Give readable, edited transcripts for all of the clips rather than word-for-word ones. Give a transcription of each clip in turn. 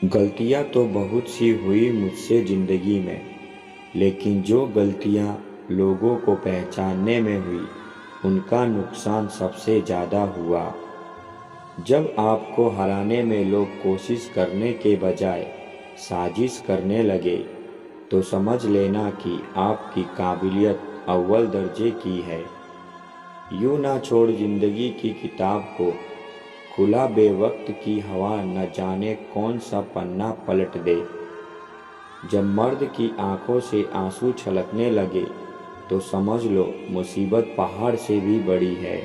गलतियाँ तो बहुत सी हुई मुझसे ज़िंदगी में, लेकिन जो गलतियाँ लोगों को पहचानने में हुई, उनका नुकसान सबसे ज़्यादा हुआ। जब आपको हराने में लोग कोशिश करने के बजाय साजिश करने लगे, तो समझ लेना कि आपकी काबिलियत अव्वल दर्जे की है। यूँ ना छोड़ ज़िंदगी की किताब को, खुला बेवक्त की हवा न जाने कौन सा पन्ना पलट दे। जब मर्द की आंखों से आंसू छलकने लगे, तो समझ लो मुसीबत पहाड़ से भी बड़ी है।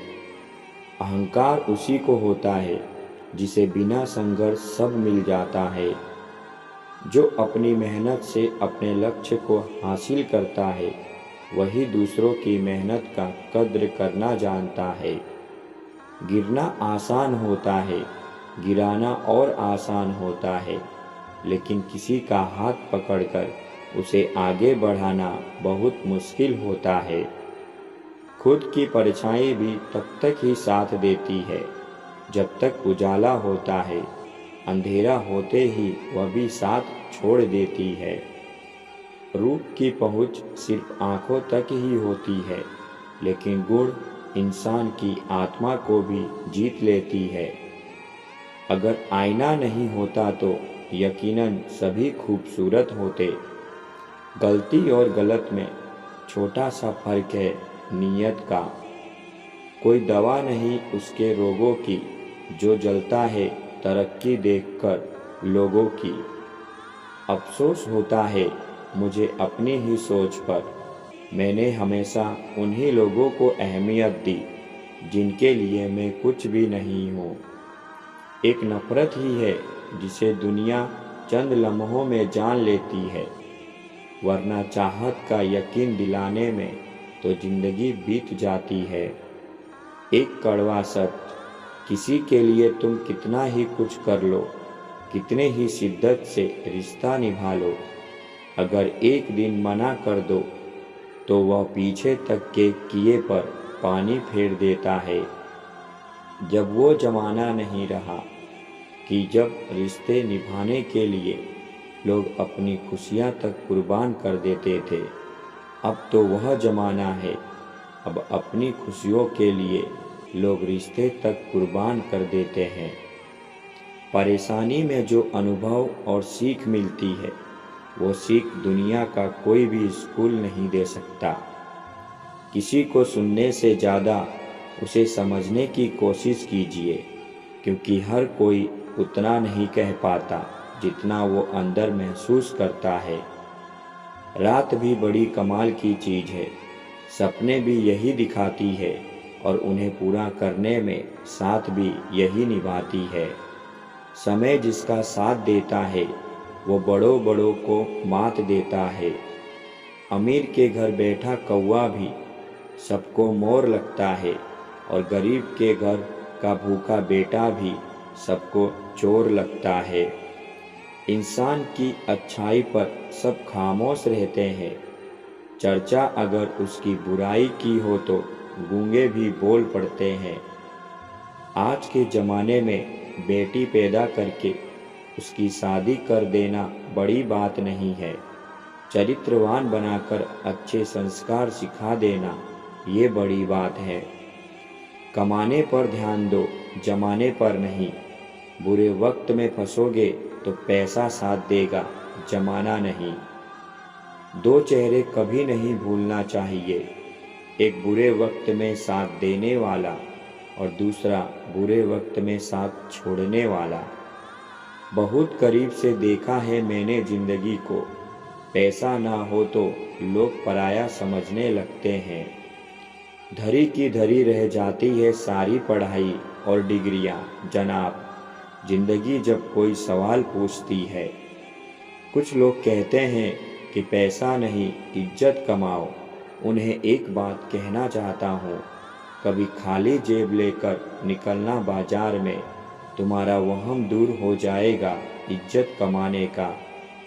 अहंकार उसी को होता है जिसे बिना संघर्ष सब मिल जाता है। जो अपनी मेहनत से अपने लक्ष्य को हासिल करता है, वही दूसरों की मेहनत का कद्र करना जानता है। गिरना आसान होता है, गिराना और आसान होता है, लेकिन किसी का हाथ पकड़कर उसे आगे बढ़ाना बहुत मुश्किल होता है। खुद की परछाई भी तब तक ही साथ देती है जब तक उजाला होता है, अंधेरा होते ही वह भी साथ छोड़ देती है। रूप की पहुँच सिर्फ आँखों तक ही होती है, लेकिन गुण इंसान की आत्मा को भी जीत लेती है। अगर आईना नहीं होता तो यकीनन सभी खूबसूरत होते। गलती और गलत में छोटा सा फर्क है, नीयत का। कोई दवा नहीं उसके रोगों की, जो जलता है तरक्की देखकर लोगों की। अफसोस होता है मुझे अपनी ही सोच पर, मैंने हमेशा उन्हीं लोगों को अहमियत दी जिनके लिए मैं कुछ भी नहीं हूँ। एक नफ़रत ही है जिसे दुनिया चंद लम्हों में जान लेती है, वरना चाहत का यकीन दिलाने में तो ज़िंदगी बीत जाती है। एक कड़वा सच, किसी के लिए तुम कितना ही कुछ कर लो, कितने ही शिद्दत से रिश्ता निभा लो, अगर एक दिन मना कर दो तो वह पीछे तक के किए पर पानी फेर देता है। जब वो ज़माना नहीं रहा कि जब रिश्ते निभाने के लिए लोग अपनी खुशियाँ तक कुर्बान कर देते थे, अब तो वह ज़माना है, अब अपनी खुशियों के लिए लोग रिश्ते तक कुर्बान कर देते हैं। परेशानी में जो अनुभव और सीख मिलती है, वो सीख दुनिया का कोई भी स्कूल नहीं दे सकता। किसी को सुनने से ज़्यादा उसे समझने की कोशिश कीजिए, क्योंकि हर कोई उतना नहीं कह पाता जितना वो अंदर महसूस करता है। रात भी बड़ी कमाल की चीज़ है, सपने भी यही दिखाती है और उन्हें पूरा करने में साथ भी यही निभाती है। समय जिसका साथ देता है, वो बड़ों बड़ों को मात देता है। अमीर के घर बैठा कौवा भी सबको मोर लगता है, और गरीब के घर का भूखा बेटा भी सबको चोर लगता है। इंसान की अच्छाई पर सब खामोश रहते हैं, चर्चा अगर उसकी बुराई की हो तो गूंगे भी बोल पड़ते हैं। आज के ज़माने में बेटी पैदा करके उसकी शादी कर देना बड़ी बात नहीं है, चरित्रवान बनाकर अच्छे संस्कार सिखा देना ये बड़ी बात है। कमाने पर ध्यान दो, जमाने पर नहीं। बुरे वक्त में फंसोगे तो पैसा साथ देगा, जमाना नहीं। दो चेहरे कभी नहीं भूलना चाहिए, एक बुरे वक्त में साथ देने वाला और दूसरा बुरे वक्त में साथ छोड़ने वाला। बहुत करीब से देखा है मैंने ज़िंदगी को, पैसा ना हो तो लोग पराया समझने लगते हैं। धरी की धरी रह जाती है सारी पढ़ाई और डिग्रियां जनाब, ज़िंदगी जब कोई सवाल पूछती है। कुछ लोग कहते हैं कि पैसा नहीं इज्जत कमाओ। उन्हें एक बात कहना चाहता हूँ, कभी खाली जेब लेकर निकलना बाजार में, तुम्हारा वहम दूर हो जाएगा इज्जत कमाने का।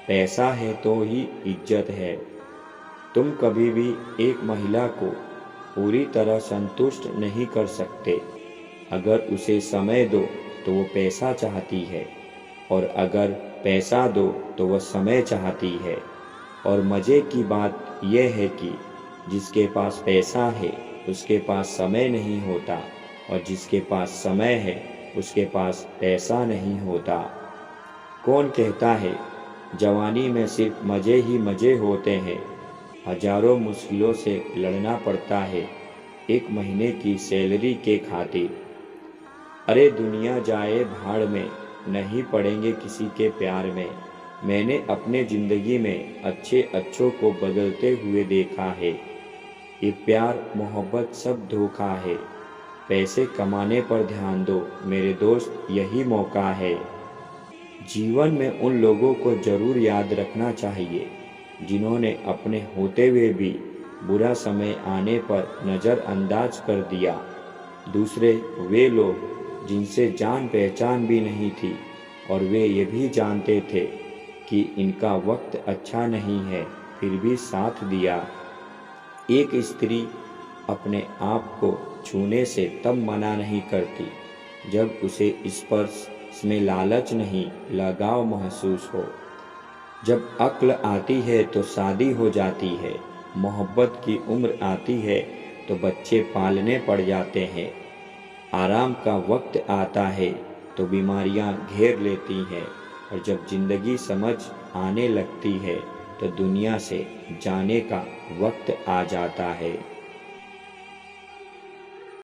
पैसा है तो ही इज्जत है। तुम कभी भी एक महिला को पूरी तरह संतुष्ट नहीं कर सकते। अगर उसे समय दो तो वो पैसा चाहती है, और अगर पैसा दो तो वह समय चाहती है। और मज़े की बात यह है कि जिसके पास पैसा है उसके पास समय नहीं होता, और जिसके पास समय है उसके पास पैसा नहीं होता। कौन कहता है जवानी में सिर्फ मज़े ही मज़े होते हैं? हजारों मुश्किलों से लड़ना पड़ता है एक महीने की सैलरी के खातिर। अरे दुनिया जाए भाड़ में, नहीं पड़ेंगे किसी के प्यार में। मैंने अपने ज़िंदगी में अच्छे अच्छों को बदलते हुए देखा है। ये प्यार मोहब्बत सब धोखा है। पैसे कमाने पर ध्यान दो मेरे दोस्त, यही मौका है। जीवन में उन लोगों को ज़रूर याद रखना चाहिए जिन्होंने अपने होते हुए भी बुरा समय आने पर नज़रअंदाज कर दिया। दूसरे वे लोग जिनसे जान पहचान भी नहीं थी और वे ये भी जानते थे कि इनका वक्त अच्छा नहीं है, फिर भी साथ दिया। एक स्त्री अपने आप को छूने से तब मना नहीं करती जब उसे स्पर्श में लालच नहीं, लगाव महसूस हो। जब अक्ल आती है तो शादी हो जाती है, मोहब्बत की उम्र आती है तो बच्चे पालने पड़ जाते हैं, आराम का वक्त आता है तो बीमारियां घेर लेती हैं, और जब जिंदगी समझ आने लगती है तो दुनिया से जाने का वक्त आ जाता है।